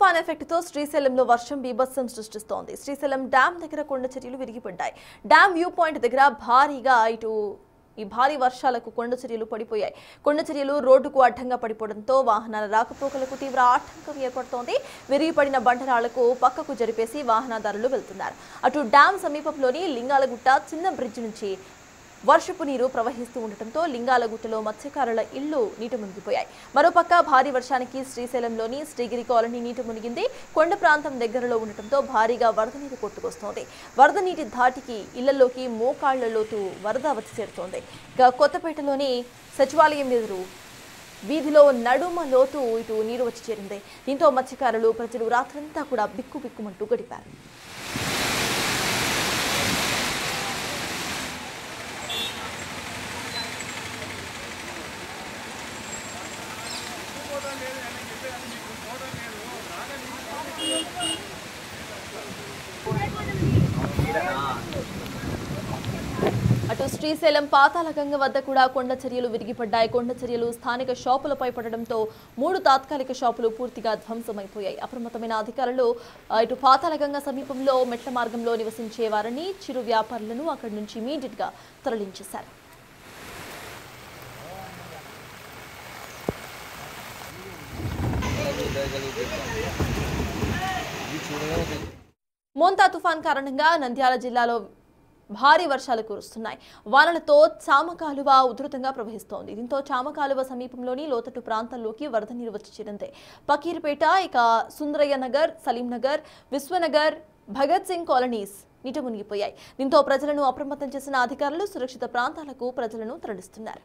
తుఫాన్ ఎఫెక్ట్ తో శ్రీశైలంలో వర్షం బీభత్సం సృష్టిస్తోంది. శ్రీశైలం డ్యాం దగ్గర కొండ చర్యలు విరిగిపడ్డాయి. డ్యాం వ్యూ పాయింట్ దగ్గర భారీగా ఈ భారీ వర్షాలకు కొండ చర్యలు పడిపోయాయి. కొండ చర్యలు రోడ్డుకు అడ్డంగా పడిపోవడంతో వాహనాల రాకపోకలకు తీవ్ర ఆటంకం ఏర్పడుతోంది. విరిగిపడిన బండరాళ్లకు పక్కకు జరిపేసి వాహనదారులు వెళ్తున్నారు. అటు డ్యాం సమీపంలోని లింగాలగుట్ట చిన్న బ్రిడ్జ్ నుంచి వర్షపు నీరు ప్రవహిస్తూ ఉండటంతో లింగాలగుట్టలో మత్స్యకారుల ఇళ్లు నీట మునిగిపోయాయి. మరోపక్క భారీ వర్షానికి శ్రీశైలంలోని శ్రీగిరి కాలనీ నీట మునిగింది. కొండ ప్రాంతం దగ్గరలో ఉండటంతో భారీగా వరద నీరు కొట్టుకొస్తోంది. వరద నీటి ధాటికి ఇళ్లలోకి మోకాళ్ల లోతు వరద వచ్చి చేరుతోంది. ఇక కొత్తపేటలోని సచివాలయం ఎదురు వీధిలో నడుమ లోతు ఇటు నీరు వచ్చి చేరింది. దీంతో మత్స్యకారులు ప్రజలు రాత్రంతా కూడా బిక్కుబిక్కుమంటూ గడిపారు. అటు శ్రీశైలం పాతాళగంగ వద్ద కూడా కొండ చర్యలు విరిగిపడ్డాయి. కొండ చర్యలు స్థానిక షాపులపై పడడంతో 3 తాత్కాలిక షాపులు పూర్తిగా ధ్వంసమైపోయాయి. అప్రమత్తమైన అధికారులు ఇటు పాతాళగంగ సమీపంలో మెట్ల మార్గంలో నివసించే వారిని చిరు వ్యాపారులను అక్కడి నుంచి ఇమీడియట్ గా తరలించేశారు. మోంతా తుఫాన్ కారణంగా నంద్యాల జిల్లాలో భారీ వర్షాలు కురుస్తున్నాయి. వానలతో చామకాలువ ఉధృతంగా ప్రవహిస్తోంది. దీంతో చామకాలువ సమీపంలోని లోతట్టు ప్రాంతాల్లోకి వరద నీరు వచ్చి చేరింది. పకీర్పేట, ఇక సుందరయ్య నగర్, సలీం నగర్, విశ్వనగర్, భగత్ సింగ్ కాలనీస్ నీట మునిగిపోయాయి. దీంతో ప్రజలను అప్రమత్తం చేసిన అధికారులు సురక్షిత ప్రాంతాలకు ప్రజలను తరలిస్తున్నారు.